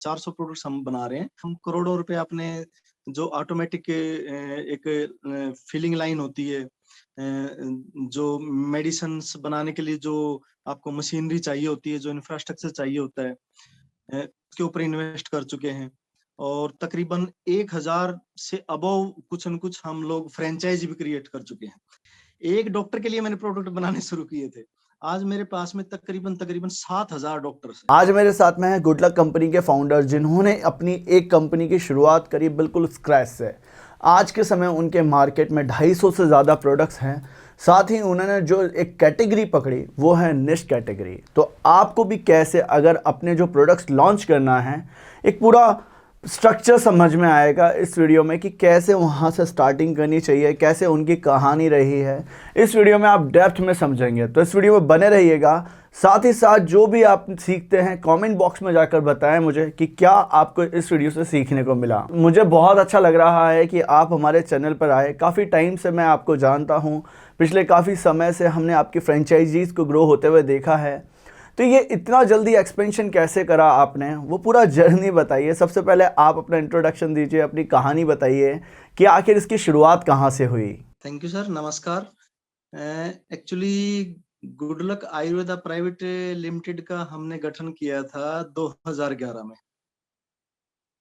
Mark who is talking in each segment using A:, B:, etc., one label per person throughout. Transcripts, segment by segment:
A: 400 products हम बना रहे हैं। हम करोड़ों रुपए अपने जो ऑटोमेटिक एक फिलिंग लाइन होती है, जो मेडिसिन्स बनाने के लिए जो आपको मशीनरी चाहिए होती है, जो इंफ्रास्ट्रक्चर चाहिए होता है, उसके ऊपर इन्वेस्ट कर चुके हैं। और तकरीबन 1000 से अबव कुछ न कुछ हम लोग फ्रेंचाइजी भी क्रिएट कर चुके हैं। एक डॉक्टर के लिए मैंने प्रोडक्ट बनाने शुरू किए थे, आज मेरे पास में तकरीबन 7000 डॉक्टर्स हैं।
B: आज मेरे साथ में है गुड लक कंपनी के फाउंडर, जिन्होंने अपनी एक कंपनी की शुरुआत करी बिल्कुल स्क्रैच से। आज के समय उनके मार्केट में 250 से ज़्यादा प्रोडक्ट्स हैं। साथ ही उन्होंने जो एक कैटेगरी पकड़ी वो है निश कैटेगरी। तो आपको भी कैसे अगर अपने जो प्रोडक्ट्स लॉन्च करना है, एक पूरा स्ट्रक्चर समझ में आएगा इस वीडियो में कि कैसे वहाँ से स्टार्टिंग करनी चाहिए, कैसे उनकी कहानी रही है। इस वीडियो में आप डेप्थ में समझेंगे, तो इस वीडियो में बने रहिएगा। साथ ही साथ जो भी आप सीखते हैं कमेंट बॉक्स में जाकर बताएं मुझे कि क्या आपको इस वीडियो से सीखने को मिला। मुझे बहुत अच्छा लग रहा है कि आप हमारे चैनल पर आए। काफ़ी टाइम से मैं आपको जानता हूँ, पिछले काफ़ी समय से हमने आपकी फ्रेंचाइजीज़ को ग्रो होते हुए देखा है। तो ये इतना जल्दी एक्सपेंशन कैसे करा आपने, वो पूरा जर्नी बताइए। सबसे पहले आप अपना इंट्रोडक्शन दीजिए, अपनी कहानी बताइए कि आखिर इसकी शुरुआत कहाँ से हुई।
A: थैंक यू सर, नमस्कार। Actually good luck Ayurveda private limited का हमने गठन किया था 2011 में।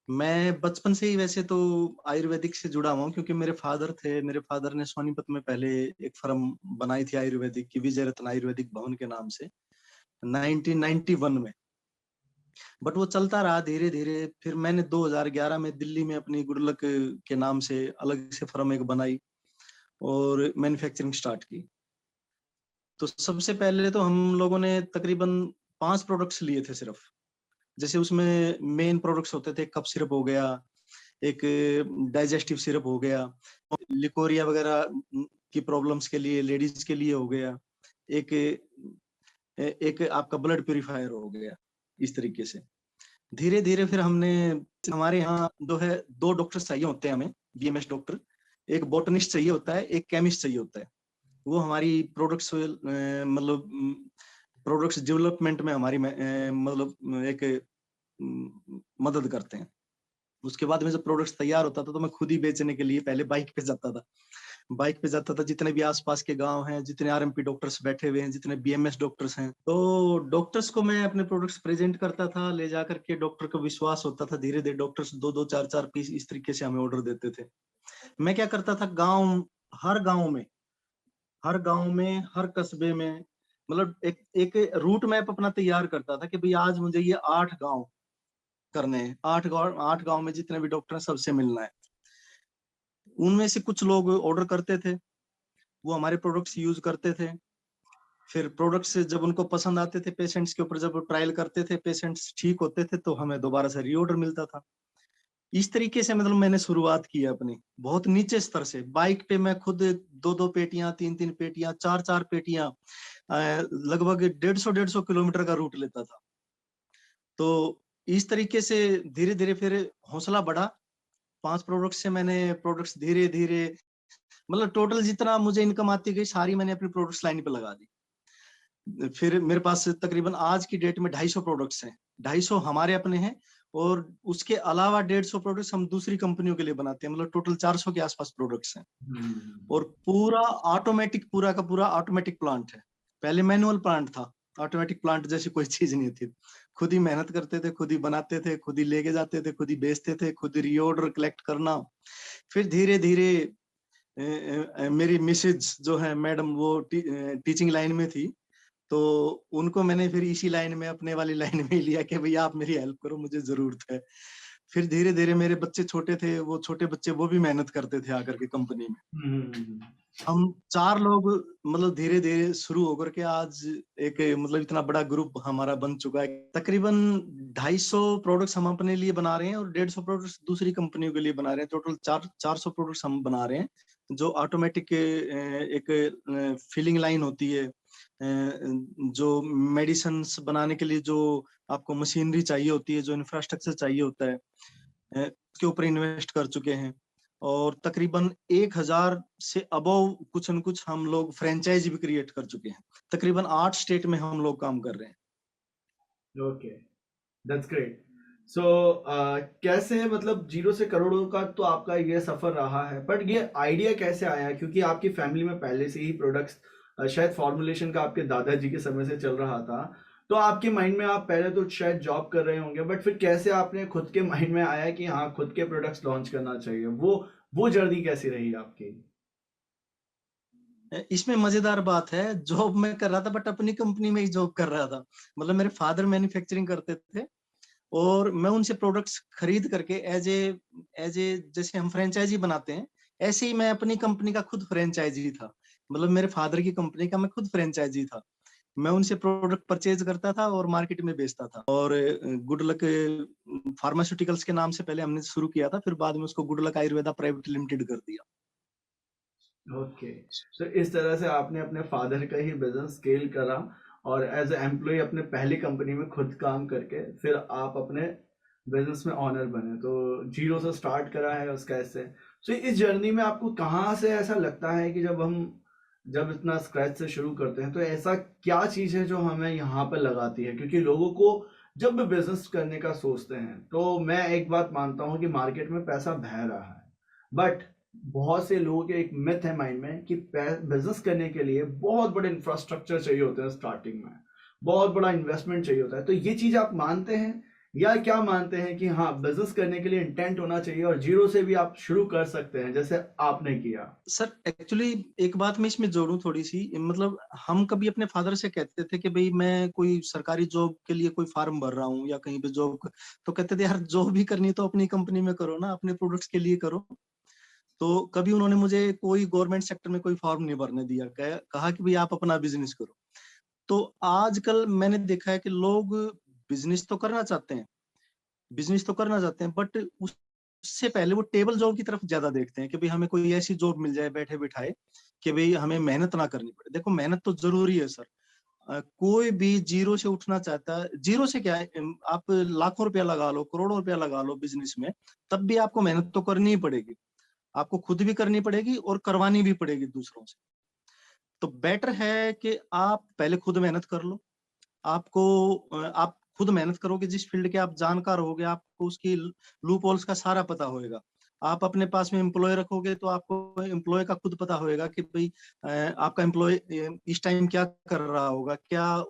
A: मैं बचपन से ही वैसे तो आयुर्वेदिक से जुड़ा हुआ हूँ, क्योंकि मेरे फादर थे। मेरे फादर ने सोनीपत में पहले एक फर्म बनाई थी आयुर्वेदिक की, विजय रत्न आयुर्वेदिक भवन के नाम से, 1991 में। बट वो चलता रहा धीरे धीरे। फिर मैंने 2011 में दिल्ली में अपनी गुडलक के नाम से अलग से फर्म एक बनाई और मैन्युफैक्चरिंग स्टार्ट की। तो सबसे पहले तो हम लोगों ने तकरीबन 5 प्रोडक्ट्स लिए थे सिर्फ। जैसे उसमें मेन प्रोडक्ट्स होते थे, कफ सिरप हो गया, एक डाइजेस्टिव सिरप हो गया, लिकोरिया वगैरह की प्रॉब्लम्स के लिए लेडीज के लिए हो गया, एक एक आपका ब्लड प्यूरिफायर हो गया। इस तरीके से धीरे धीरे फिर हमने, हमारे यहाँ जो है 2 डॉक्टर्स चाहिए होते हैं हमें, बीएमएस डॉक्टर। एक बोटनिस्ट चाहिए होता है, एक केमिस्ट चाहिए होता है। वो हमारी प्रोडक्ट्स मतलब प्रोडक्ट्स डेवलपमेंट में हमारी मतलब एक मदद करते हैं। उसके बाद में जब प्रोडक्ट्स तैयार होता था तो मैं खुद ही बेचने के लिए पहले बाइक पे जाता था। बाइक पे जाता था, जितने भी आसपास के गांव हैं, जितने आरएमपी डॉक्टर्स बैठे हुए हैं, जितने बीएमएस डॉक्टर्स हैं, तो डॉक्टर्स को मैं अपने प्रोडक्ट्स प्रेजेंट करता था। ले जाकर के डॉक्टर को विश्वास होता था, धीरे धीरे डॉक्टर्स 2-2, 4-4 पीस इस तरीके से हमें ऑर्डर देते थे। मैं क्या करता था, हर गाँव में, हर कस्बे में, मतलब एक एक रूट मैप अपना तैयार करता था कि भाई आज मुझे ये 8 गांव करने हैं। 8 गांव में जितने भी डॉक्टर हैं सबसे मिलना है। उनमें से कुछ लोग ऑर्डर करते थे, वो हमारे प्रोडक्ट्स यूज करते थे। फिर प्रोडक्ट्स जब उनको पसंद आते थे, पेशेंट्स के ऊपर जब ट्रायल करते थे, पेशेंट्स ठीक होते थे, तो हमें दोबारा से रीऑर्डर मिलता था। इस तरीके से मतलब मैंने शुरुआत की है अपनी, बहुत नीचे स्तर से। बाइक पे मैं खुद 2-2 पेटियां, 3-3 पेटियां, 4-4 पेटियां, लगभग 150 किलोमीटर का रूट लेता था। तो इस तरीके से धीरे धीरे फिर हौसला बढ़ा। 5 प्रोडक्ट से मैंने प्रोडक्ट्स धीरे धीरे, मतलब टोटल जितना मुझे इनकम आती गई सारी मैंने अपनी प्रोडक्ट्स लाइन पे लगा दी। फिर मेरे पास तकरीबन आज की डेट में 250 प्रोडक्ट्स हैं। 250 हमारे अपने हैं, और उसके अलावा 150 प्रोडक्ट्स हम दूसरी कंपनियों के लिए बनाते हैं। मतलब टोटल 400 के आसपास प्रोडक्ट्स हैं। और पूरा ऑटोमेटिक, पूरा का पूरा ऑटोमेटिक प्लांट है। पहले मैनुअल प्लांट था, ऑटोमेटिक प्लांट जैसी कोई चीज नहीं थी। खुद ही मेहनत करते थे, खुद ही बनाते थे, खुद ही लेके जाते थे, खुद ही बेचते थे, खुद ही रीऑर्डर कलेक्ट करना। फिर धीरे धीरे मेरी मिसेज जो है मैडम, वो टीचिंग लाइन में थी, तो उनको मैंने फिर इसी लाइन में, अपने वाली लाइन में ही लिया कि भैया आप मेरी हेल्प करो, मुझे जरूरत है। फिर धीरे धीरे मेरे बच्चे छोटे थे, वो छोटे बच्चे वो भी मेहनत करते थे आकर के कंपनी में। हम 4 लोग मतलब धीरे धीरे शुरू होकर के आज एक मतलब इतना बड़ा ग्रुप हमारा बन चुका है। तकरीबन 250 प्रोडक्ट्स हम अपने लिए बना रहे हैं और 150 प्रोडक्ट्स दूसरी कंपनियों के लिए बना रहे हैं। टोटल 400 प्रोडक्ट्स हम बना रहे हैं, जो ऑटोमेटिक एक फिलिंग लाइन होती है, जो मेडिसिन्स बनाने के लिए जो आपको मशीनरी चाहिए होती है, जो इंफ्रास्ट्रक्चर चाहिए होता है, उसके ऊपर इन्वेस्ट कर चुके हैं। और तकरीबन 1000 से अबव कुछ न कुछ हम लोग फ्रेंचाइजी भी क्रिएट कर चुके हैं। तकरीबन 8 स्टेट में हम लोग काम कर रहे हैं।
B: Okay, that's great. सो कैसे, मतलब जीरो से करोड़ों का तो आपका ये सफर रहा है, बट ये आइडिया कैसे आया? क्योंकि आपकी फैमिली में पहले से ही प्रोडक्ट्स, शायद फॉर्मुलेशन का आपके दादाजी के समय से चल रहा था, तो आपके माइंड में, आप पहले तो शायद जॉब कर रहे होंगे, बट फिर कैसे आपने खुद के माइंड में आया कि हाँ खुद के प्रोडक्ट्स लॉन्च करना चाहिए? वो जर्नी कैसी रही आपकी?
A: इसमें मजेदार बात है, जॉब मैं कर रहा था बट अपनी कंपनी में ही जॉब कर रहा था। मतलब मेरे फादर मैन्युफैक्चरिंग करते थे और मैं उनसे प्रोडक्ट्स खरीद करके एज ए जैसे हम फ्रेंचाइजी बनाते हैं, ऐसे ही मैं अपनी कंपनी का खुद फ्रेंचाइजी था। मतलब मेरे फादर की कंपनी का मैं खुद फ्रेंचाइजी था। मैं उनसे प्रोडक्ट परचेज करता था और मार्केट में बेचता था। और गुड लक फार्मास्यूटिकल्स के नाम से पहले हमने शुरू किया था, फिर बाद में उसको good luck Ayurveda private limited कर दिया।
B: ओके, तो इस तरह से आपने अपने फादर का ही बिजनेस स्केल करा, और एज एम्प्लॉय अपने पहली कंपनी में खुद काम करके फिर आप अपने बिजनेस में ऑनर बने, तो जीरो से स्टार्ट करा है उसका ऐसे। तो इस जर्नी में आपको कहाँ से ऐसा लगता है कि जब इतना स्क्रैच से शुरू करते हैं, तो ऐसा क्या चीज़ है जो हमें यहाँ पर लगाती है? क्योंकि लोगों को जब भी बिजनेस करने का सोचते हैं, तो मैं एक बात मानता हूँ कि मार्केट में पैसा बह रहा है, बट बहुत से लोगों के एक मिथ है माइंड में कि बिजनेस करने के लिए बहुत बड़े इंफ्रास्ट्रक्चर चाहिए होते हैं, स्टार्टिंग में बहुत बड़ा इन्वेस्टमेंट चाहिए होता है। तो ये चीज आप मानते हैं, या क्या मानते हैं कि हाँ बिजनेस करने के लिए इंटेंट होना चाहिए और जीरो से भी आप शुरू कर सकते हैं जैसे आपने किया?
A: सर एक्चुअली एक बात मैं इसमें जोड़ूं थोड़ी सी, मतलब हम कभी अपने फादर से कहते थे कि भाई मैं कोई सरकारी जॉब के लिए कोई फॉर्म भर रहा हूँ या कहीं पे जॉब, तो कहते थे यार जॉब भी करनी तो अपनी कंपनी में करो ना, अपने प्रोडक्ट्स के लिए करो। तो कभी उन्होंने मुझे कोई गवर्नमेंट सेक्टर में कोई फॉर्म नहीं भरने दिया, कहा कि भाई आप अपना बिजनेस करो। तो आजकल मैंने देखा है कि लोग बिजनेस तो करना चाहते हैं, बिजनेस तो करना चाहते हैं, बट उससे पहले वो टेबल जॉब की तरफ ज्यादा देखते हैं कि भाई हमें कोई ऐसी जॉब मिल जाए बैठे बिठाए कि भाई हमें मेहनत ना करनी पड़े। देखो मेहनत तो जरूरी है सर। कोई भी जीरो से उठना चाहता है, जीरो से क्या है, आप लाखों रुपया लगा लो, करोड़ों रुपया लगा लो बिजनेस में, तब भी आपको मेहनत तो करनी ही पड़ेगी। आपको खुद भी करनी पड़ेगी और करवानी भी पड़ेगी दूसरों से। तो बेटर है कि आप पहले खुद मेहनत कर लो। आपको आप खुद मेहनत करोगे, जिस फील्ड के आप जानकार होगे, आपको उसकी लूप होल्स का सारा पता होएगा। आप अपने पास में एम्प्लॉय रखोगे तो आपको एम्प्लॉय का खुद पता होएगा कि भाई आपका एम्प्लॉय इस टाइम क्या कर रहा होगा, क्या,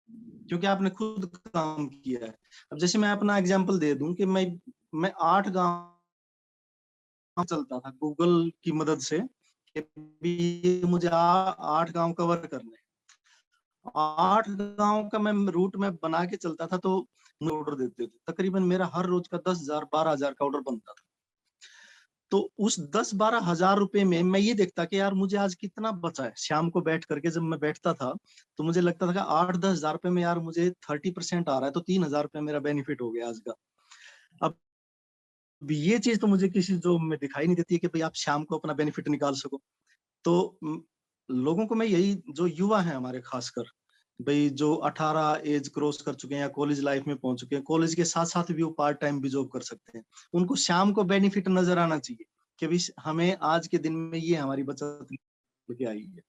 A: क्योंकि आपने खुद काम किया है। अब जैसे मैं अपना एग्जांपल दे दूं कि मैं 8 गांव चलता था गूगल की मदद से कि भी मुझे 8 गांव कवर करने हैं। 8 गांव का मैं रूट में बना के चलता था, तो मुझे ऑर्डर देते थे, तकरीबन मेरा हर रोज का 10,000 12,000 का ऑर्डर बनता था। तो उस 10-12 हजार रुपए में मैं ये देखता कि यार मुझे आज कितना बचा है। शाम को बैठ करके जब मैं बैठता था तो मुझे लगता था कि 8-10 हजार रुपए में यार मुझे 30% आ रहा है, तो 3,000 रुपये मेरा बेनिफिट हो गया आज का। अब ये चीज तो मुझे किसी जॉब में दिखाई नहीं देती है कि भाई आप शाम को अपना बेनिफिट निकाल सको। तो लोगों को मैं यही, जो युवा है हमारे खासकर, भाई जो 18 एज क्रॉस कर चुके हैं या कॉलेज लाइफ में पहुंच चुके हैं, कॉलेज के साथ साथ भी वो पार्ट टाइम भी जॉब कर सकते हैं। उनको शाम को बेनिफिट नजर आना चाहिए कि भाई हमें आज के दिन में ये हमारी बचत लेके आई है।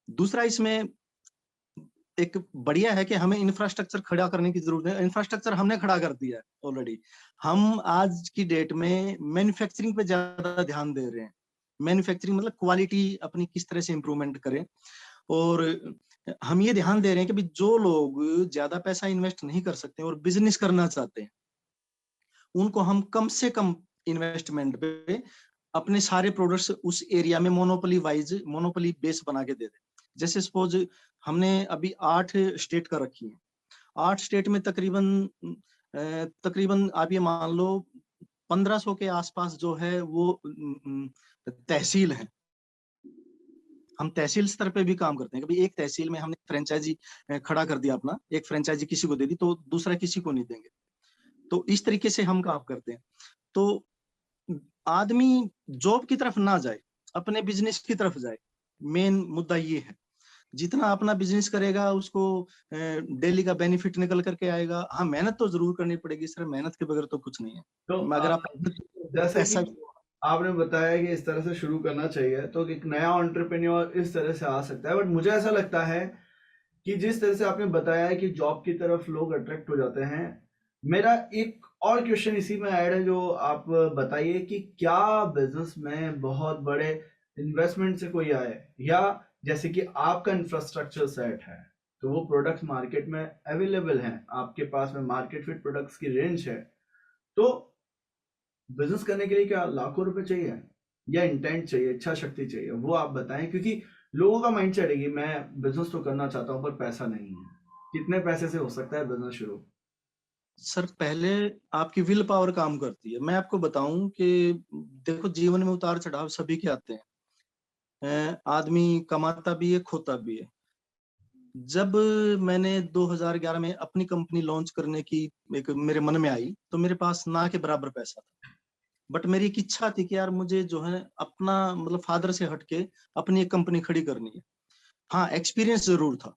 A: दूसरा इसमें एक बढ़िया है कि हमें इंफ्रास्ट्रक्चर खड़ा करने की जरूरत है। इंफ्रास्ट्रक्चर हमने खड़ा कर दिया है ऑलरेडी। हम आज की डेट में मैन्युफैक्चरिंग पे ज्यादा ध्यान दे रहे हैं। मैन्युफैक्चरिंग मतलब क्वालिटी अपनी किस तरह से इंप्रूवमेंट करें। और हम ये ध्यान दे रहे हैं कि भाई जो लोग ज्यादा पैसा इन्वेस्ट नहीं कर सकते और बिजनेस करना चाहते हैं, उनको हम कम से कम इन्वेस्टमेंट पे अपने सारे प्रोडक्ट्स उस एरिया में मोनोपोली बेस बना के दे दें। जैसे सपोज हमने अभी 8 स्टेट का रखी है। 8 स्टेट में तकरीबन आप ये मान लो 1500 के आसपास जो है वो तहसील है। हम तहसील स्तर पे भी काम करते हैं। कभी एक तहसील में हमने फ्रेंचाइजी खड़ा कर दिया अपना, एक फ्रेंचाइजी किसी को दे दी तो दूसरा किसी को नहीं देंगे। तो इस तरीके से हम काम करते हैं। तो आदमी जॉब की तरफ ना जाए, अपने बिजनेस की तरफ जाए। मेन मुद्दा ये है। जितना अपना बिजनेस करेगा उसको डेली का बेनिफिट निकल करके आएगा। हाँ मेहनत तो जरूर करनी पड़ेगी सर, मेहनत के बगैर तो कुछ नहीं है।
B: तो
A: अगर आप
B: जैसे कि
A: पैसा,
B: आपने बताया कि इस तरह से शुरू करना चाहिए, तो एक नया एंटरप्रेन्योर इस तरह से आ सकता है, बट मुझे ऐसा लगता है कि जिस तरह से आपने बताया है कि जॉब की तरफ लोग अट्रैक्ट हो जाते हैं, मेरा एक और क्वेश्चन इसी में ऐड है, जो आप बताइए कि क्या बिजनेस में बहुत बड़े इन्वेस्टमेंट से कोई आए, या जैसे कि आपका इंफ्रास्ट्रक्चर सेट है तो वो प्रोडक्ट्स मार्केट में अवेलेबल हैं, आपके पास में मार्केट फिट प्रोडक्ट्स की रेंज है, तो बिजनेस करने के लिए क्या लाखों रुपए चाहिए, या इंटेंट चाहिए, इच्छा शक्ति चाहिए, वो आप बताएं। क्योंकि लोगों का माइंड सेट है कि मैं बिजनेस तो करना चाहता हूं पर पैसा नहीं है। कितने पैसे से हो सकता है बिजनेस शुरू?
A: सर पहले आपकी विल पावर काम करती है। मैं आपको बताऊं कि देखो, जीवन में उतार चढ़ाव सभी के आते हैं। आदमी कमाता भी है, खोता भी है। जब मैंने 2011 में अपनी कंपनी लॉन्च करने की एक मेरे मन में आई, तो मेरे पास ना के बराबर पैसा था। बट मेरी एक इच्छा थी कि यार मुझे जो है अपना मतलब फादर से हटके अपनी एक कंपनी खड़ी करनी है। हाँ, एक्सपीरियंस जरूर था,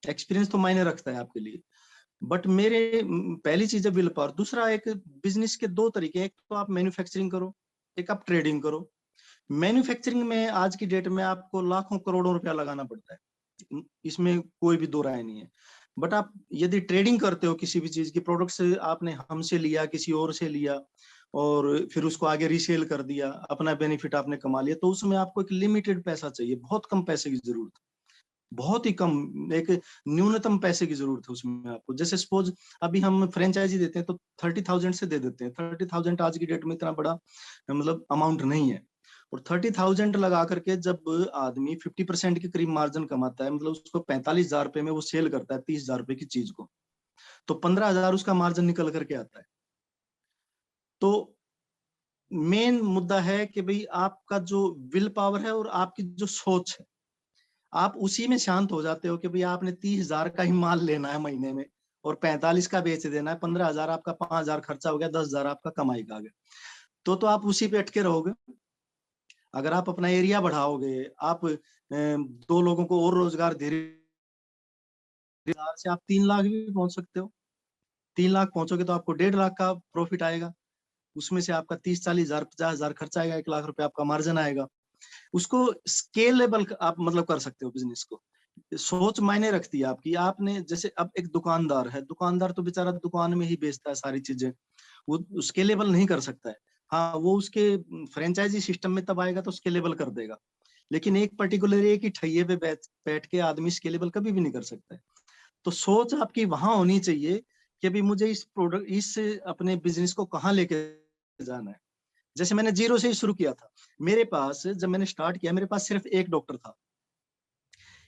A: एक्सपीरियंस तो मायने रखता है आपके लिए। बट मेरे पहली चीज है विल पावर। दूसरा, एक बिजनेस के दो तरीके हैं, एक तो आप मैन्युफैक्चरिंग करो, एक आप ट्रेडिंग करो। मैन्युफैक्चरिंग में आज की डेट में आपको लाखों करोड़ों रुपया लगाना पड़ता है, इसमें कोई भी दो राय नहीं है। बट आप यदि ट्रेडिंग करते हो किसी भी चीज की, प्रोडक्ट से आपने हमसे लिया, किसी और से लिया, और फिर उसको आगे रीसेल कर दिया, अपना बेनिफिट आपने कमा लिया, तो उसमें आपको एक लिमिटेड पैसा चाहिए, बहुत कम पैसे की जरूरत है, बहुत ही कम, एक न्यूनतम पैसे की जरूरत है उसमें आपको। जैसे सपोज अभी हम फ्रेंचाइजी देते हैं तो 30,000 से दे देते हैं। 30,000 आज की डेट में इतना बड़ा मतलब अमाउंट नहीं है। और 30,000 लगा करके जब आदमी 50% के करीब मार्जिन कमाता है, मतलब उसको 45,000 रुपए में वो सेल करता है 30,000 रुपए की चीज को, तो 15,000 उसका मार्जिन निकल करके आता है। तो मेन मुद्दा है कि भाई आपका जो विल पावर है और आपकी जो सोच है, आप उसी में शांत हो जाते हो कि भाई आपने 30,000 का ही माल लेना है महीने में, और 45 का बेच देना है। 15,000 आपका, 5,000 खर्चा हो गया, 10,000 आपका कमाई का आ गया। तो आप उसी पे अटके रहोगे। अगर आप अपना एरिया बढ़ाओगे, आप दो लोगों को और रोजगार धीरे धीरे से आप 3 लाख भी पहुंच सकते हो। 3 लाख पहुंचोगे तो आपको 1.5 लाख का प्रॉफिट आएगा। उसमें से आपका 30-40,000 50,000 खर्चा आएगा, 1 लाख रुपए आपका मार्जिन आएगा। उसको स्केलेबल आप मतलब कर सकते हो बिजनेस को। सोच मायने रखती है आपकी। आपने जैसे अब एक दुकानदार है, दुकानदार तो बेचारा दुकान में ही बेचता है सारी चीजें, वो स्केलेबल नहीं कर सकता है। हाँ, वो उसके फ्रेंचाइजी सिस्टम में तब आएगा तो स्केलेबल कर देगा, लेकिन एक पर्टिकुलर एक ही ठैये पे बैठ के आदमी स्केलेबल कभी भी नहीं कर सकता है। तो सोच आपकी वहां होनी चाहिए कि अभी मुझे इस प्रोडक्ट, इस अपने बिजनेस को कहाँ लेके जाना है। जैसे मैंने जीरो से ही शुरू किया था। मेरे पास जब मैंने स्टार्ट किया, मेरे पास सिर्फ एक डॉक्टर था।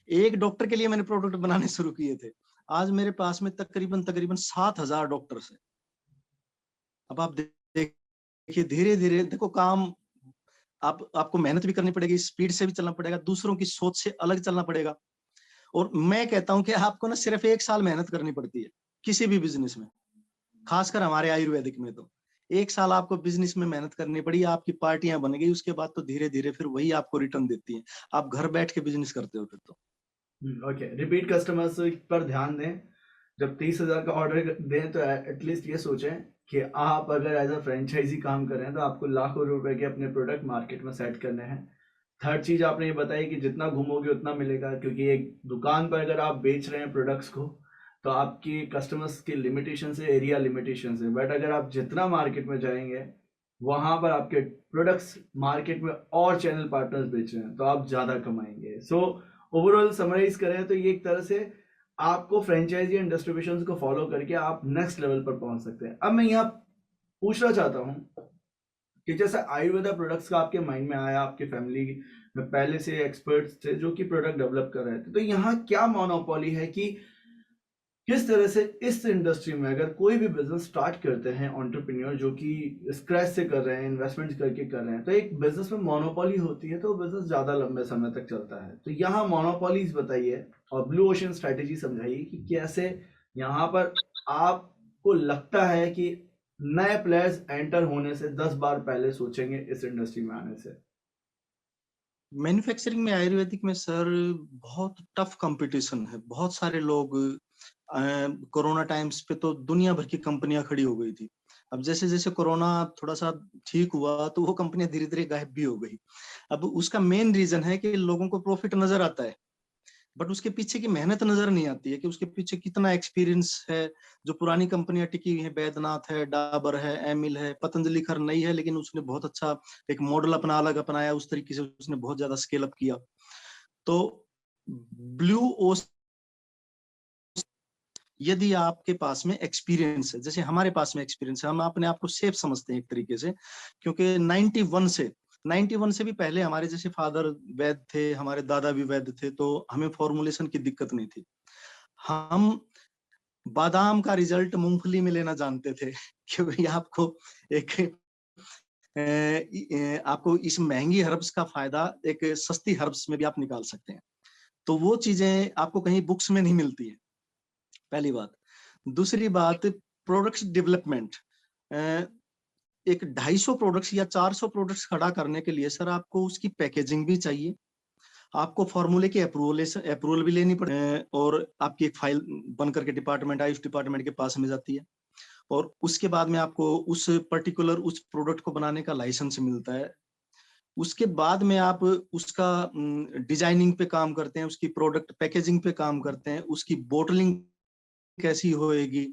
A: एक डॉक्टर के लिए मैंने प्रोडक्ट बनाने शुरू किए थे। आज मेरे पास में तकरीबन तकरीबन 7,000 डॉक्टर्स हैं। अब आप देखिए, धीरे धीरे देखो काम, आपको मेहनत भी करनी पड़ेगी, स्पीड से भी चलना पड़ेगा, दूसरों की सोच से अलग चलना पड़ेगा। और मैं कहता हूं कि आपको ना सिर्फ 1 साल मेहनत करनी पड़ती है किसी भी बिजनेस में, खासकर हमारे आयुर्वेदिक में तो 1 साल आपको बिजनेस में मेहनत करनी पड़ी, आपकी पार्टियां बन गई, उसके बाद तो धीरे धीरे फिर वही आपको रिटर्न देती है। आप घर बैठ के बिजनेस करते हो फिर तो।
B: ओके, रिपीट कस्टमर्स पर ध्यान दें। जब 30,000 का ऑर्डर दें तो एटलीस्ट ये सोचें कि आप अगर एज अ फ्रेंचाइजी काम कर रहे हैं तो आपको लाखों रुपए के अपने प्रोडक्ट मार्केट में सेट करने हैं। थर्ड चीज आपने ये बताई कि जितना घूमोगे उतना मिलेगा, क्योंकि एक दुकान पर अगर आप बेच रहे हैं प्रोडक्ट्स को तो आपकी कस्टमर्स की लिमिटेशन है, एरिया लिमिटेशन है। बट अगर आप जितना मार्केट में जाएंगे वहां पर आपके प्रोडक्ट्स मार्केट में और चैनल पार्टनर्स बेच रहे हैं तो आप ज्यादा कमाएंगे। सो ओवरऑल समराइज करें तो ये एक तरह से आपको फ्रेंचाइजी एंड डिस्ट्रीब्यूशन को फॉलो करके आप नेक्स्ट लेवल पर पहुंच सकते हैं। अब मैं यहाँ पूछना चाहता हूँ कि जैसे आयुर्वेदा प्रोडक्ट्स का आपके माइंड में आया, आपके फैमिली में पहले से एक्सपर्ट्स थे जो कि प्रोडक्ट डेवलप कर रहे थे, तो यहाँ क्या मोनोपोली है कि किस तरह से इस इंडस्ट्री में अगर कोई भी बिजनेस स्टार्ट करते हैं एंटरप्रेन्योर जो कि स्क्रैच से कर रहे हैं, इन्वेस्टमेंट करके कर रहे हैं, तो एक बिजनेस में मोनोपोली होती है तो बिजनेस ज्यादा लंबे समय तक चलता है। तो यहाँ मोनोपोलीज बताइए और ब्लू ओशन स्ट्रेटेजी समझाइए कि कैसे यहाँ पर आपको लगता है कि नए प्लेयर्स एंटर होने से 10 बार पहले सोचेंगे इस इंडस्ट्री में आने से।
A: मैन्युफैक्चरिंग में, आयुर्वेदिक में सर बहुत टफ कंपटीशन है। बहुत सारे लोग, कोरोना टाइम्स पे तो दुनिया भर की कंपनियां खड़ी हो गई थी। अब जैसे जैसे कोरोना थोड़ा सा ठीक हुआ तो वो कंपनियां धीरे धीरे गायब भी हो गई। अब उसका मेन रीजन है कि लोगों को प्रॉफिट नजर आता है। बट उसके पीछे की मेहनत नजर नहीं आती है कि उसके पीछे कितना एक्सपीरियंस है। जो पुरानी कंपनियां टिकी हुई है, बैद्यनाथ है, डाबर है, एमिल है, पतंजलि खैर नई है, लेकिन उसने बहुत अच्छा एक मॉडल अपना अलग अपनाया, उस तरीके से उसने बहुत ज्यादा स्केल अप किया। तो ब्लू ओशन, यदि आपके पास में एक्सपीरियंस है, जैसे हमारे पास में एक्सपीरियंस है, हम अपने आप को सेफ समझते हैं एक तरीके से, क्योंकि 91 से भी पहले हमारे जैसे फादर वैद्य थे, हमारे दादा भी वैद्य थे, तो हमें फॉर्मुलेशन की दिक्कत नहीं थी। हम बादाम का रिजल्ट मूंगफली में लेना जानते थे क्योंकि आपको एक आपको इस महंगी हर्ब्स का फायदा एक सस्ती हर्ब्स में भी आप निकाल सकते हैं। तो वो चीजें आपको कहीं बुक्स में नहीं मिलती है, पहली बात। दूसरी बात, प्रोडक्ट्स डेवलपमेंट। एक 250 प्रोडक्ट्स या 400 प्रोडक्ट्स खड़ा करने के लिए सर आपको उसकी पैकेजिंग भी चाहिए, आपको फॉर्मूले की अप्रूवल भी लेनी पड़े, और आपकी एक फाइल बन करके डिपार्टमेंट आयुष डिपार्टमेंट के पास में जाती है, और उसके बाद में आपको उस पर्टिकुलर उस प्रोडक्ट को बनाने का लाइसेंस मिलता है। उसके बाद में आप उसका डिजाइनिंग पे काम करते हैं, उसकी प्रोडक्ट पैकेजिंग पे काम करते हैं, उसकी बोटलिंग कैसी होएगी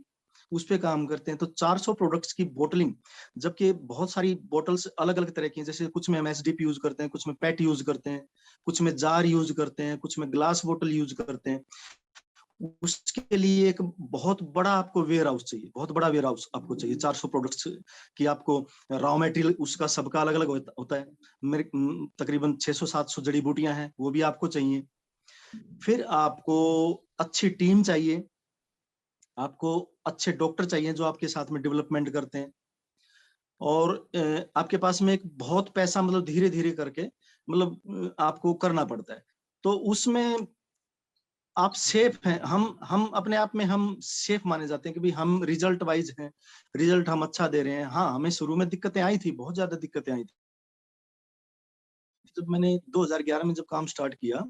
A: उस पे काम करते हैं। तो 400 प्रोडक्ट्स की बोटलिंग, जबकि बहुत सारी बोटल्स अलग अलग तरह की हैं, जैसे कुछ में एमएसडीपी यूज करते हैं, कुछ में पेट यूज करते हैं, कुछ में जार यूज करते हैं, कुछ में ग्लास बोतल यूज करते हैं। उसके लिए एक बहुत बड़ा आपको वेयर हाउस चाहिए, बहुत बड़ा वेयर हाउस आपको चाहिए 400 प्रोडक्ट्स की। आपको रॉ मटेरियल उसका सबका अलग अलग होता है। मेरे तकरीबन 600-700 जड़ी बूटियां हैं, वो भी आपको चाहिए। फिर आपको अच्छी टीम चाहिए, आपको अच्छे डॉक्टर चाहिए जो आपके साथ में डेवलपमेंट करते हैं, और आपके पास में एक बहुत पैसा मतलब धीरे धीरे करके मतलब आपको करना पड़ता है। तो उसमें आप सेफ हैं, हम अपने आप में हम सेफ माने जाते हैं कि भाई हम रिजल्ट वाइज हैं, रिजल्ट हम अच्छा दे रहे हैं। हाँ, हमें शुरू में दिक्कतें आई थी, बहुत ज्यादा दिक्कतें आई थी। जब मैंने 2011 में जब काम स्टार्ट किया,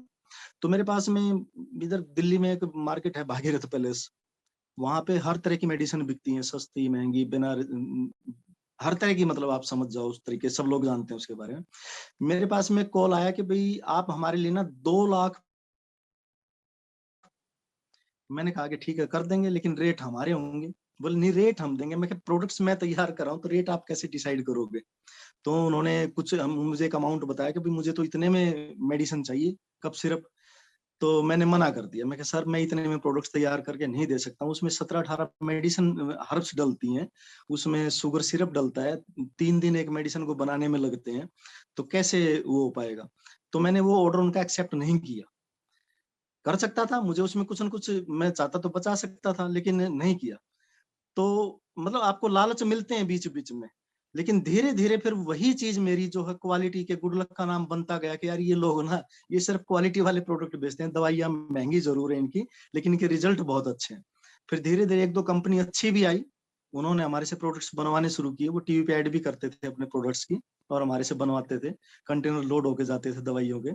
A: तो मेरे पास में इधर दिल्ली में एक मार्केट है भागीरथ पैलेस, वहां पे हर तरह की मेडिसिन बिकती है, सस्ती महंगी बिना हर तरह की, मतलब आप समझ जाओ उस तरीके, सब लोग जानते हैं उसके बारे में। मेरे पास में कॉल आया कि भाई आप हमारे लिए ना 2 लाख। मैंने कहा कि ठीक है कर देंगे, लेकिन रेट हमारे होंगे। बोले नहीं, रेट हम देंगे। मैं प्रोडक्ट्स मैं तैयार कर रहा हूँ, तो रेट आप कैसे डिसाइड करोगे? तो उन्होंने कुछ मुझे एक अमाउंट बताया कि भाई मुझे तो इतने में मेडिसिन चाहिए, कफ सिरप। तो मैंने मना कर दिया, मैं कहा सर मैं इतने में प्रोडक्ट्स तैयार करके नहीं दे सकता हूँ, उसमें 17-18 मेडिसिन हर्ब्स डलती हैं, उसमें शुगर सिरप डलता है, 3 दिन एक मेडिसिन को बनाने में लगते हैं, तो कैसे वो हो पाएगा? तो मैंने वो ऑर्डर उनका एक्सेप्ट नहीं किया। कर सकता था, मुझे उसमें कुछ न कुछ मैं चाहता तो बचा सकता था, लेकिन नहीं किया। तो मतलब आपको लालच मिलते हैं बीच बीच में, लेकिन धीरे धीरे फिर वही चीज मेरी जो है क्वालिटी के गुड लक का नाम बनता गया कि यार ये लोग ना ये सिर्फ क्वालिटी वाले प्रोडक्ट बेचते हैं, दवाइयां महंगी जरूर है इनकी, लेकिन इनके रिजल्ट बहुत अच्छे हैं। फिर धीरे धीरे 1-2 कंपनी अच्छी भी आई, उन्होंने हमारे से प्रोडक्ट्स बनवाने शुरू किए, वो टीवी पे ऐड भी करते थे अपने प्रोडक्ट्स की, और हमारे से बनवाते थे, कंटेनर लोड होके जाते थे दवाइयों के।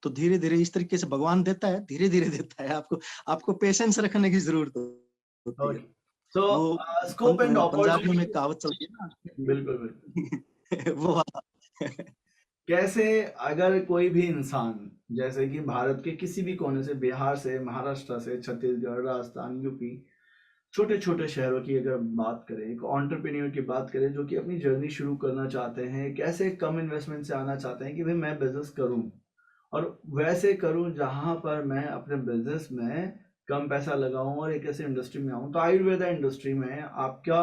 A: तो धीरे धीरे इस तरीके से भगवान देता है, धीरे धीरे देता है आपको, आपको पेशेंस रखने की जरूरत होती है।
B: ओके। सो
A: वो
B: स्कोप एंड
A: पंजाबियों में
B: अपॉर्चुनिटी।
A: कहावत चलती है
B: बिल्कुल बिल्कुल।
A: ना वो वाला।
B: कैसे अगर कोई भी इंसान, जैसे कि भारत के किसी भी कोने से, बिहार से, महाराष्ट्र से, छत्तीसगढ़, राजस्थान, यूपी, छोटे छोटे शहरों की अगर बात करें, एक एंटरप्रेन्योर की बात करें जो कि अपनी जर्नी शुरू करना चाहते हैं, कैसे कम इन्वेस्टमेंट से आना चाहते हैं कि भाई मैं बिजनेस करूं और वैसे करूं जहां पर मैं अपने बिजनेस में कम पैसा लगाऊं और एक ऐसे इंडस्ट्री में आऊं, तो आयुर्वेदा इंडस्ट्री में आपका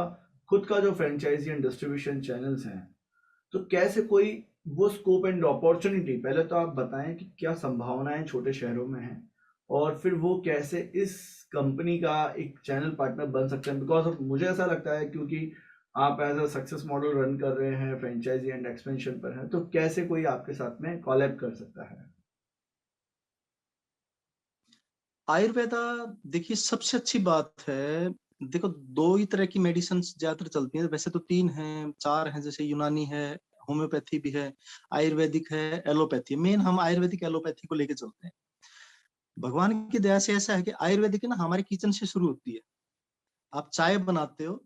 B: खुद का जो फ्रेंचाइजी एंड डिस्ट्रीब्यूशन चैनल्स हैं, तो कैसे कोई वो स्कोप एंड अपॉर्चुनिटी, पहले तो आप बताएं कि क्या संभावनाएं छोटे शहरों में हैं और फिर वो कैसे इस कंपनी का एक चैनल पार्टनर बन सकते हैं। बिकॉज मुझे ऐसा लगता है क्योंकि आप as a success model run कर रहे हैं, फ्रेंचाइजी एंड एक्सपेंशन पर हैं, तो कैसे कोई आपके साथ में कॉलैब कर सकता है।
A: आयुर्वेदा, देखिए सबसे अच्छी बात है, देखो 2 ही तरह की मेडिसिन ज्यादातर चलती हैं, वैसे तो 3 हैं 4 हैं, जैसे यूनानी है, होम्योपैथी भी है, आयुर्वेदिक है, एलोपैथी। मेन हम आयुर्वेदिक एलोपैथी को लेके चलते हैं। भगवान की दया से ऐसा है कि आयुर्वेदिक ना हमारे किचन से शुरू होती है। आप चाय बनाते हो,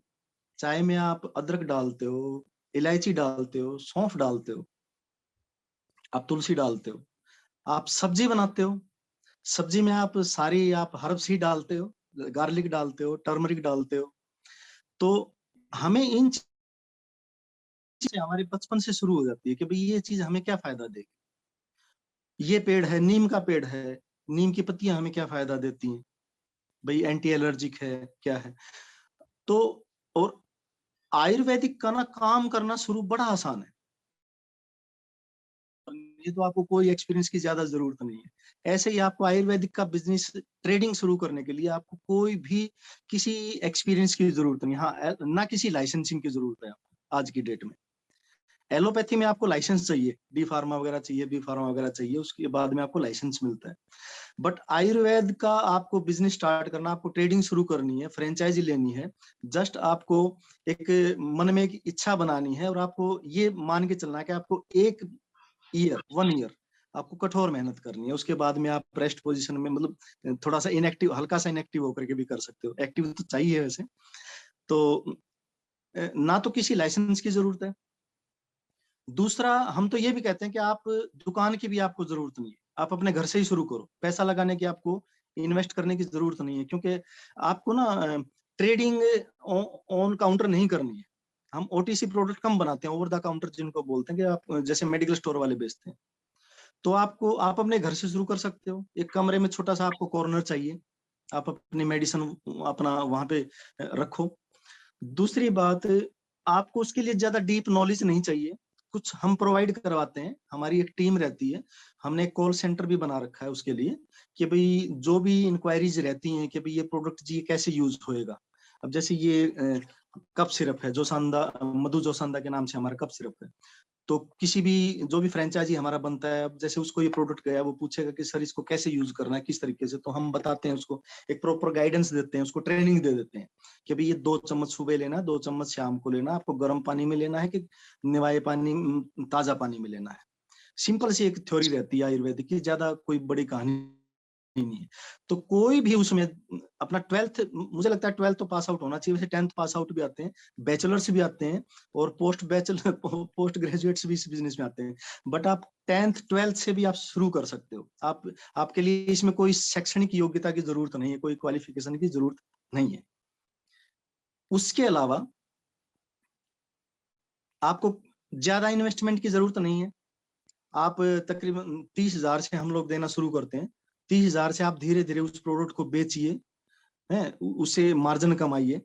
A: चाय में आप अदरक डालते हो, इलायची डालते हो, सौंफ डालते हो, आप तुलसी डालते हो। आप सब्जी बनाते हो, सब्जी में आप सारी आप हर्ब्स ही डालते हो, गार्लिक डालते हो, टर्मरिक डालते हो। तो हमें इन चीजें हमारे बचपन से शुरू हो जाती है कि भाई ये चीज हमें क्या फायदा देगी। ये पेड़ है, नीम का पेड़ है, नीम की पत्तियां हमें क्या फायदा देती हैं, भाई एंटी एलर्जिक है, क्या है। तो और आयुर्वेदिक का ना काम करना शुरू बड़ा आसान है। ये तो आपको कोई एक्सपीरियंस की ज्यादा जरूरत नहीं है। ऐसे ही आपको आयुर्वेदिक का बिजनेस ट्रेडिंग शुरू करने के लिए आपको कोई भी किसी एक्सपीरियंस की जरूरत नहीं, हाँ ना किसी लाइसेंसिंग की जरूरत है आपको आज की डेट में। एलोपैथी में आपको लाइसेंस चाहिए, डी फार्मा वगैरह चाहिए, बी फार्मा वगैरह चाहिए, उसके बाद में आपको लाइसेंस मिलता है। बट आयुर्वेद का आपको बिजनेस स्टार्ट करना, आपको ट्रेडिंग शुरू करनी है, फ्रेंचाइजी लेनी है, जस्ट आपको एक मन में एक इच्छा बनानी है और आपको ये मान के चलना है कि आपको 1 ईयर आपको कठोर मेहनत करनी है। उसके बाद में आप रेस्ट पोजीशन में, मतलब थोड़ा सा इनएक्टिव, हल्का सा इनएक्टिव होकर के भी कर सकते हो, एक्टिव तो चाहिए वैसे। तो ना तो किसी लाइसेंस की जरूरत है। दूसरा, हम तो ये भी कहते हैं कि आप दुकान की भी आपको जरूरत नहीं है, आप अपने घर से ही शुरू करो। पैसा लगाने की आपको, इन्वेस्ट करने की जरूरत नहीं है, क्योंकि आपको ना ट्रेडिंग ऑन काउंटर नहीं करनी है। हम ओटीसी प्रोडक्ट कम बनाते हैं, ओवर द काउंटर जिनको बोलते हैं, कि आप जैसे मेडिकल स्टोर वाले बेचते हैं। तो आप अपने घर से शुरू कर सकते हो। एक कमरे में छोटा सा आपको कॉर्नर चाहिए, आप अपनी मेडिसिन अपना वहां पे रखो। दूसरी बात, आपको उसके लिए ज्यादा डीप नॉलेज नहीं चाहिए। कुछ हम प्रोवाइड करवाते हैं, हमारी एक टीम रहती है, हमने एक कॉल सेंटर भी बना रखा है उसके लिए, कि भाई जो भी इंक्वायरीज रहती हैं कि भाई ये प्रोडक्ट जी कैसे यूज होएगा। अब जैसे ये कप सिरप है, जोसांदा, मधु जोसांदा के नाम से हमारा कप सिरप है। तो किसी भी, जो भी फ्रेंचाइजी हमारा बनता है, अब जैसे उसको ये प्रोडक्ट गया, वो पूछेगा कि सर इसको कैसे यूज करना है, किस तरीके से, तो हम बताते हैं उसको, एक प्रॉपर गाइडेंस देते हैं, उसको ट्रेनिंग दे देते हैं कि भाई ये 2 चम्मच सुबह लेना, 2 चम्मच शाम को लेना, आपको गर्म पानी में लेना है कि निवाए पानी, ताजा पानी में लेना है। सिंपल सी एक थ्योरी रहती है आयुर्वेदिक की, ज्यादा कोई बड़ी कहानी नहीं है। तो कोई भी उसमें अपना 12th, मुझे लगता है 12th तो पास आउट होना चाहिए, वैसे 10th पास आउट भी आते हैं, बैचलर्स भी आते हैं, और पोस्ट ग्रेजुएट्स भी इस बिजनेस में आते हैं। बट आप 10th 12th से भी आप शुरू कर सकते हो। आपके लिए इसमें कोई शैक्षणिक योग्यता की जरूरत नहीं है, कोई क्वालिफिकेशन की जरूरत नहीं है। उसके अलावा आपको ज्यादा इन्वेस्टमेंट की जरूरत नहीं है। आप तकरीबन 30,000 से हम लोग देना शुरू करते हैं। 30,000 से आप धीरे धीरे उस प्रोडक्ट को बेचिए, है, उससे मार्जिन कमाइए,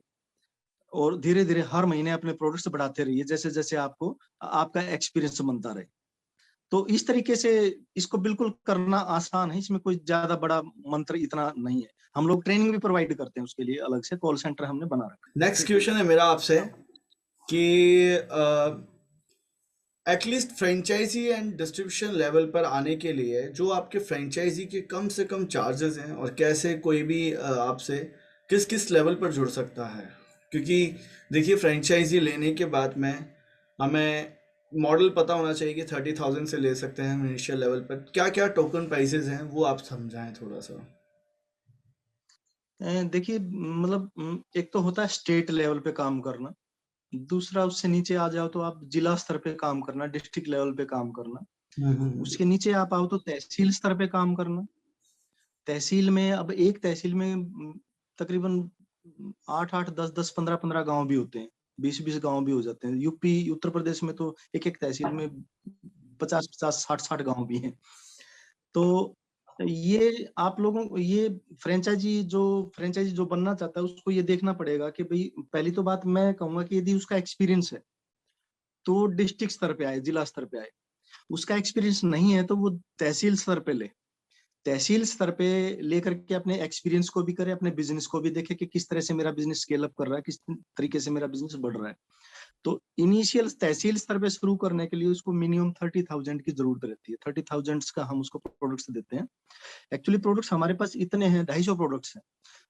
A: और धीरे धीरे हर महीने अपने प्रोडक्ट्स बढ़ाते रहिए, जैसे जैसे आपको आपका एक्सपीरियंस बनता रहे। तो इस तरीके से इसको बिल्कुल करना आसान है, इसमें कोई ज्यादा बड़ा मंत्र इतना नहीं है। हम लोग ट्रेनिंग भी प्रोवाइड करते हैं उसके लिए, अलग से कॉल सेंटर हमने बना रखा
B: नेक्स्ट क्वेश्चन है मेरा आपसे कि at least franchisee and distribution level पर आने के लिए जो आपके फ्रेंचाइजी के कम से कम चार्जेस हैं, और कैसे कोई भी आपसे किस किस लेवल पर जुड़ सकता है। क्योंकि देखिए, फ्रेंचाइजी लेने के बाद में हमें मॉडल पता होना चाहिए कि 30,000 से ले सकते हैं हम इनिशियल लेवल पर, क्या क्या टोकन प्राइसेस हैं वो आप समझाएं थोड़ा सा।
A: है। देखिए, मतलब एक तो होता है स्टेट लेवल पे काम करना, दूसरा उससे नीचे आ जाओ तो आप जिला स्तर पे काम करना, डिस्ट्रिक्ट लेवल पे काम करना, उसके नीचे आप आओ तो तहसील स्तर पे काम करना। तहसील में, अब एक तहसील में तकरीबन 8-8, 10-10, 15-15 गांव भी होते हैं, 20-20 गांव भी हो जाते हैं। यूपी, उत्तर प्रदेश में तो एक एक तहसील में 50-50, 60-60 गांव भी हैं। तो ये आप लोगों को, ये फ्रेंचाइजी जो बनना चाहता है उसको ये देखना पड़ेगा कि भाई, पहली तो बात मैं कहूंगा कि यदि उसका एक्सपीरियंस है तो डिस्ट्रिक्ट स्तर पे आए, जिला स्तर पे आए। उसका एक्सपीरियंस नहीं है तो वो तहसील स्तर पे ले, तहसील स्तर पे लेकर के अपने एक्सपीरियंस को भी करे, अपने बिजनेस को भी देखे कि किस तरह से मेरा बिजनेस स्केल अप कर रहा है, किस तरीके से मेरा बिजनेस बढ़ रहा है। तो इनिशियल तहसील स्तर पे शुरू करने के लिए उसको मिनिमम 30,000 की जरूरत रहती है। 30,000 का हम उसको प्रोडक्ट्स देते हैं। एक्चुअली प्रोडक्ट्स हमारे पास इतने हैं, 250 प्रोडक्ट्स हैं।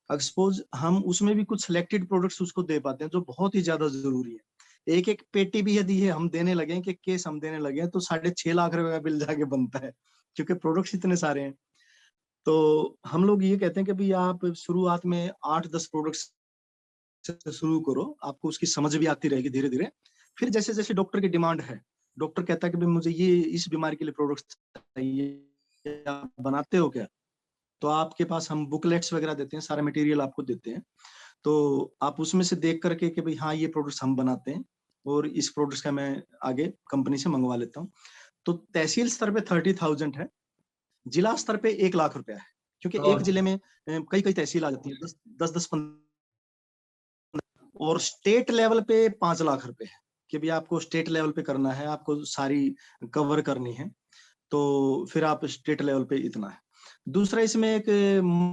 A: अगर सपोज हम उसमें भी कुछ सिलेक्टेड प्रोडक्ट्स उसको दे पाते हैं जो बहुत ही ज्यादा जरूरी है। एक एक पेटी भी यदि है हम देने लगे, कि केस हम देने लगे, तो 6.5 लाख रुपए का बिल जाके बनता है, क्योंकि प्रोडक्ट्स इतने सारे हैं। तो हम लोग ये कहते हैं कि भाई आप शुरुआत में 8-10 प्रोडक्ट्स से शुरू करो, आपको उसकी समझ भी आती रहेगी धीरे धीरे। फिर जैसे जैसे डॉक्टर की डिमांड है, डॉक्टर कहता है कि भाई मुझे ये इस बीमारी के लिए प्रोडक्ट्स चाहिए, आप बनाते हो क्या, तो आपके पास हम बुकलेट्स वगैरह देते हैं, सारा मटेरियल आपको देते हैं, तो आप उसमें से देख करके कि भाई हाँ ये प्रोडक्ट्स हम बनाते हैं और इस प्रोडक्ट्स का मैं आगे कंपनी से मंगवा लेता हूँ। तो तहसील स्तर पे 30,000 है, जिला स्तर पे 1 लाख रुपया है, क्योंकि एक जिले में कई कई तहसील आ जाती है, 10-10 और स्टेट लेवल पे 5 लाख रुपए है कि भी आपको स्टेट लेवल पे करना है, आपको सारी कवर करनी है, तो फिर आप स्टेट लेवल पे इतना है। दूसरा इसमें एक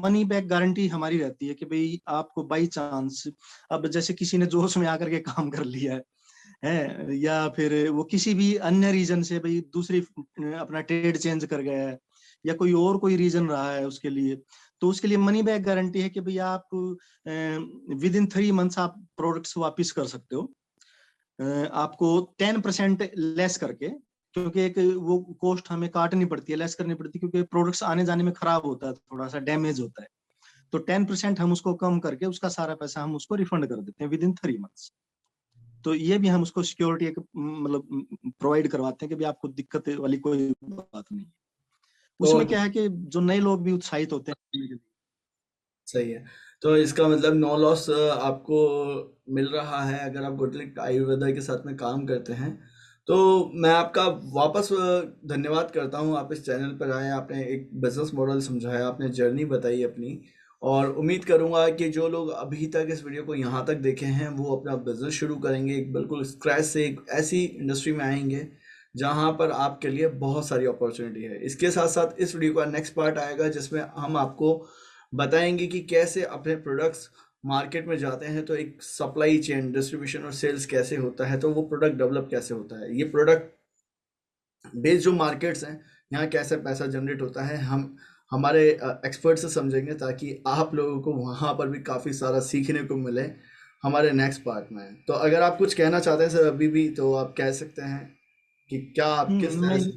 A: मनी बैक गारंटी हमारी रहती है कि भाई आपको बाई चांस अब जैसे किसी ने जोश में आकर के काम कर लिया है या फिर वो किसी भी अन्य रीजन से भाई दूसरी अपना ट्रेड चेंज कर गया है या कोई और कोई रीजन रहा है उसके लिए, तो उसके लिए मनी बैक गारंटी है कि भाई आप विद इन 3 मंथ्स आप प्रोडक्ट्स वापस कर सकते हो, आपको 10% लेस करके, क्योंकि एक वो कॉस्ट हमें काटनी पड़ती है, लेस करनी पड़ती है, क्योंकि प्रोडक्ट्स आने जाने में खराब होता है, थोड़ा सा डैमेज होता है, तो 10% हम उसको कम करके उसका सारा पैसा हम उसको रिफंड कर देते हैं विद इन 3 मंथ्स। तो ये भी हम उसको सिक्योरिटी एक मतलब प्रोवाइड करवाते हैं कि भी आपको दिक्कत वाली कोई बात नहीं है। उसमें क्या है कि जो नए लोग भी उत्साहित होते हैं।
B: सही है। तो इसका मतलब नो लॉस आपको मिल रहा है अगर आप गुडलक आयुर्वेदा के साथ में काम करते हैं। तो मैं आपका वापस धन्यवाद करता हूँ, आप इस चैनल पर आए, आपने एक बिजनेस मॉडल समझाया, आपने जर्नी बताई अपनी, और उम्मीद करूँगा कि जो लोग अभी तक इस वीडियो को यहाँ तक देखे हैं वो अपना बिजनेस शुरू करेंगे, एक बिल्कुल स्क्रैच से एक ऐसी इंडस्ट्री में आएंगे जहाँ पर आपके लिए बहुत सारी अपॉर्चुनिटी है। इसके साथ साथ इस वीडियो का नेक्स्ट पार्ट आएगा जिसमें हम आपको बताएंगे कि कैसे अपने प्रोडक्ट्स मार्केट में जाते हैं, तो एक सप्लाई चेन, डिस्ट्रीब्यूशन और सेल्स कैसे होता है, तो वो प्रोडक्ट डेवलप कैसे होता है, ये प्रोडक्ट बेस्ड जो मार्केट्स हैं यहाँ कैसे पैसा जनरेट होता है, हम हमारे एक्सपर्ट से समझेंगे ताकि आप लोगों को वहाँ पर भी काफ़ी सारा सीखने को मिले हमारे नेक्स्ट पार्ट में। तो अगर आप कुछ कहना चाहते हैं सर अभी भी तो आप कह सकते हैं कि क्या आप किस तरह
A: मैं
B: से।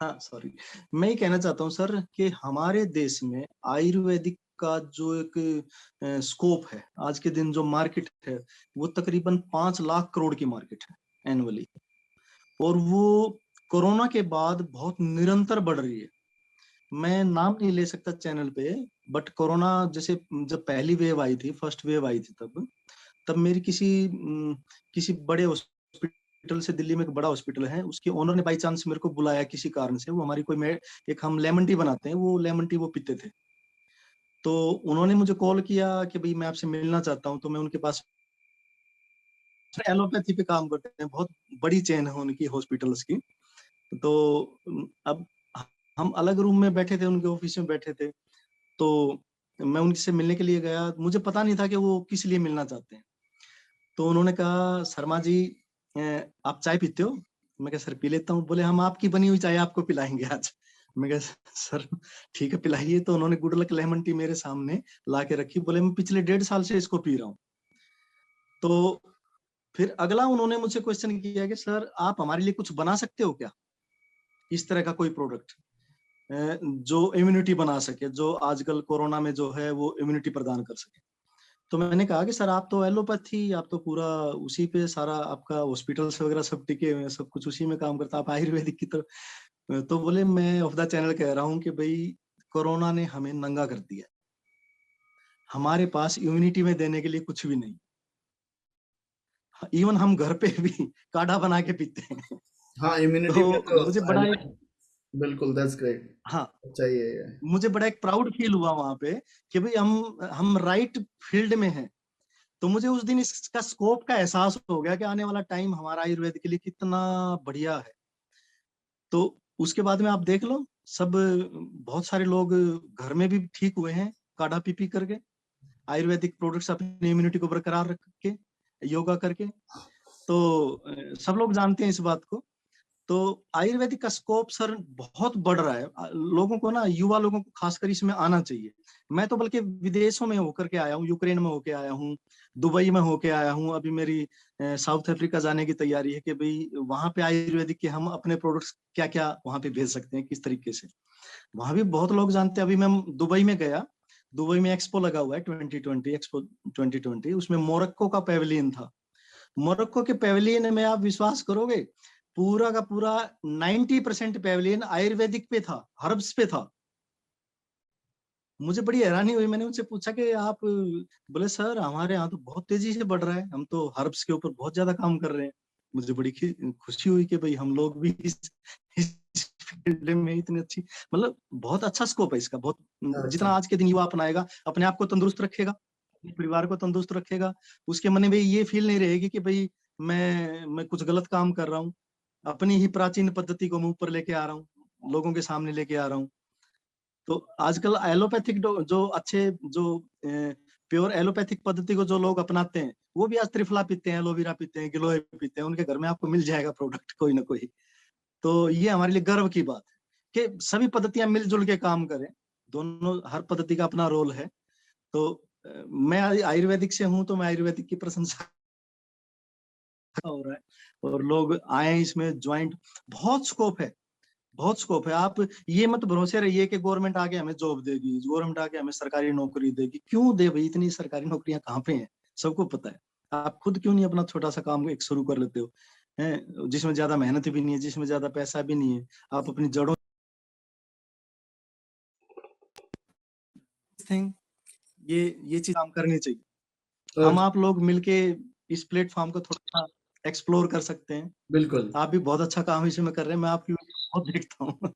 A: हाँ सॉरी, मैं ये कहना चाहता हूँ सर कि हमारे देश में आयुर्वेदिक का जो एक स्कोप है, आज के दिन जो मार्केट है वो तकरीबन 5 लाख करोड़ की मार्केट है एनुअली, और वो कोरोना के बाद बहुत निरंतर बढ़ रही है। मैं नाम नहीं ले सकता चैनल पे, बट कोरोना जैसे जब पहली वेव आई थी, फर्स्ट वेव आई थी, तब मेरी किसी बड़े हॉस्पिटल से, दिल्ली में एक बड़ा हॉस्पिटल है, उसके ओनर ने बाई चांस मेरे को बुलाया किसी कारण से, वो हमारी कोई एक हम लेमन टी बनाते हैं, वो लेमन टी वो पीते थे, तो उन्होंने मुझे कॉल किया कि भाई मैं आपसे मिलना चाहता हूँ, तो मैं उनके पास, एलोपैथी पे काम करते हैं, बहुत बड़ी चेन है उनकी हॉस्पिटल्स की, तो अब हम अलग रूम में बैठे थे, उनके ऑफिस में बैठे थे, तो मैं उनसे मिलने के लिए गया, मुझे पता नहीं था कि वो किस लिए मिलना चाहते हैं, तो उन्होंने कहा शर्मा जी आप चाय पीते हो? मैं कहा सर पी लेता हूँ। बोले हम आपकी बनी हुई चाय आपको पिलाएंगे आज। मैं कहा सर ठीक है पिलाइए। तो उन्होंने गुड लक लेमन टी मेरे सामने ला के रखी, बोले मैं पिछले 1.5 साल से इसको पी रहा हूँ। तो फिर अगला उन्होंने मुझसे क्वेश्चन किया कि सर आप हमारे लिए कुछ बना सकते हो क्या, इस तरह का कोई प्रोडक्ट जो इम्यूनिटी बना सके, जो आजकल कोरोना में जो है वो इम्यूनिटी प्रदान कर सके। तो मैंने कहा कि सर आप तो एलोपैथी, आप तो पूरा उसी पे सारा आपका हॉस्पिटल्स वगैरह सब टिके हुए हैं, सब कुछ उसी में काम करता, आप आयुर्वेदिक की तरफ। तो बोले मैं ऑफ द चैनल कह रहा हूँ कि भाई कोरोना ने हमें नंगा कर दिया, हमारे पास इम्यूनिटी में देने के लिए कुछ भी नहीं, इवन हम घर पे भी काढ़ा बना के पीते हैं।
B: हाँ, इम्यूनिटी में
A: तो
B: तो
A: मुझे बड़ा एक,
B: बिल्कुल, दैट्स ग्रेट।
A: हाँ
B: चाहिए ये।
A: मुझे बड़ा एक प्राउड फील हुआ वहां पे कि भाई हम राइट फील्ड में हैं। तो मुझे उस दिन इसका स्कोप का एहसास हो गया कि आने वाला टाइम हमारा आयुर्वेद के लिए कितना बढ़िया है। तो उसके बाद में आप देख लो, सब बहुत सारे लोग घर में भी ठीक हुए हैं काढ़ा पी पी करके, आयुर्वेदिक प्रोडक्ट्स अपनी इम्यूनिटी को बरकरार रख के, योगा करके। तो सब लोग जानते हैं इस बात को। तो आयुर्वेदिक का स्कोप सर बहुत बढ़ रहा है, लोगों को ना, युवा लोगों को खासकर इसमें आना चाहिए। मैं तो बल्कि विदेशों में होकर के आया हूँ, यूक्रेन में होके आया हूँ, दुबई में होके आया हूँ, अभी मेरी साउथ अफ्रीका जाने की तैयारी है कि भाई वहां पे आयुर्वेदिक के हम अपने प्रोडक्ट्स क्या क्या वहां पे भेज सकते हैं, किस तरीके से। वहां भी बहुत लोग जानते हैं। अभी मैं दुबई में गया, दुबई में एक्सपो लगा हुआ है 2020 एक्सपो 2020, उसमें मोरक्को का पेविलियन था। मोरक्को के पेविलियन में आप विश्वास करोगे, पूरा का पूरा 90% पेविलियन आयुर्वेदिक पे था, हर्ब्स पे था। मुझे बड़ी हैरानी हुई, मैंने उनसे पूछा कि आप, बोले सर हमारे यहाँ तो बहुत तेजी से बढ़ रहा है, हम तो हर्ब्स के ऊपर बहुत ज्यादा काम कर रहे हैं। मुझे बड़ी खुशी हुई कि भाई हम लोग भी इस फील्ड में इतनी अच्छी, मतलब बहुत अच्छा स्कोप है इसका, बहुत, जितना आज के दिन युवा अपनाएगा, अपने आप को तंदुरुस्त रखेगा, अपने परिवार को तंदुरुस्त रखेगा, उसके मन में ये फील नहीं रहेगी कि भाई मैं कुछ गलत काम कर रहा हूँ, अपनी ही प्राचीन पद्धति को मैं ऊपर लेके आ रहा हूँ, लोगों के सामने लेके आ रहा हूँ। तो आजकल एलोपैथिक जो अच्छे, जो प्योर एलोपैथिक पद्धति को जो लोग अपनाते हैं, वो भी आज त्रिफला पीते हैं, एलोवेरा पीते हैं, गिलोय पीते हैं, उनके घर में आपको मिल जाएगा प्रोडक्ट कोई ना कोई। तो ये हमारे लिए गर्व की बात है कि सभी पद्धतियां मिलजुल के काम करें, दोनों, हर पद्धति का अपना रोल है। तो मैं आयुर्वेदिक से हूं, तो मैं आयुर्वेदिक की प्रशंसा हो रहा है, और लोग आए इसमें ज्वाइंट, बहुत स्कोप है, बहुत स्कोप है। आप ये मत भरोसे रहिए कि गवर्नमेंट आके हमें जॉब देगी, गवर्नमेंट आके हमें सरकारी नौकरी देगी, क्यों दे भाई, इतनी सरकारी नौकरियां कहाँ पे हैं, सबको पता है। आप खुद क्यों नहीं अपना छोटा सा काम एक शुरू कर लेते हो, हैं, जिसमें ज्यादा मेहनत भी नहीं है, जिसमें ज्यादा पैसा भी नहीं है, आप अपनी जड़ों थिंग, ये चीज काम करनी चाहिए। हम आप लोग मिलके इस प्लेटफॉर्म को थोड़ा सा एक्सप्लोर कर सकते हैं।
B: बिल्कुल।
A: आप भी बहुत अच्छा काम इसमें कर रहे हैं, मैं आपकी वीडियो बहुत देखता हूँ।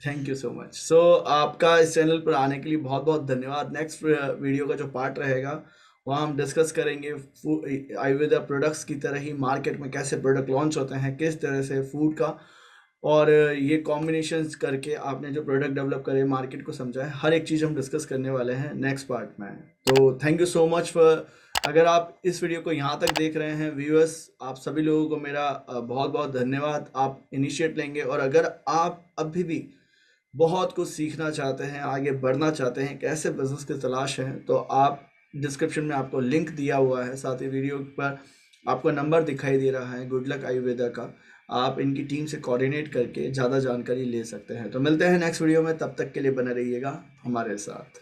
B: Thank you so much. So आपका इस चैनल पर आने के लिए बहुत बहुत धन्यवाद। नेक्स्ट वीडियो का जो पार्ट रहेगा वहाँ हम डिस्कस करेंगे आयुर्वेदा प्रोडक्ट्स की तरह ही मार्केट में कैसे प्रोडक्ट लॉन्च होते हैं, किस तरह से फूड का, और ये कॉम्बिनेशंस करके आपने जो प्रोडक्ट डेवलप करे, मार्केट को समझा है, हर एक चीज़ हम डिस्कस करने वाले हैं नेक्स्ट पार्ट में। तो thank you so much for, अगर आप इस वीडियो को यहाँ तक देख रहे हैं व्यूअर्स, आप सभी लोगों को मेरा बहुत बहुत धन्यवाद। आप इनिशिएट लेंगे, और अगर आप अभी भी बहुत कुछ सीखना चाहते हैं, आगे बढ़ना चाहते हैं, कैसे बिजनेस की तलाश है, तो आप डिस्क्रिप्शन में आपको लिंक दिया हुआ है, साथ ही वीडियो पर आपको नंबर दिखाई दे रहा है गुड लक आयुर्वेदा का, आप इनकी टीम से कोऑर्डिनेट करके ज़्यादा जानकारी ले सकते हैं। तो मिलते हैं नेक्स्ट वीडियो में, तब तक के लिए बने रहिएगा हमारे साथ।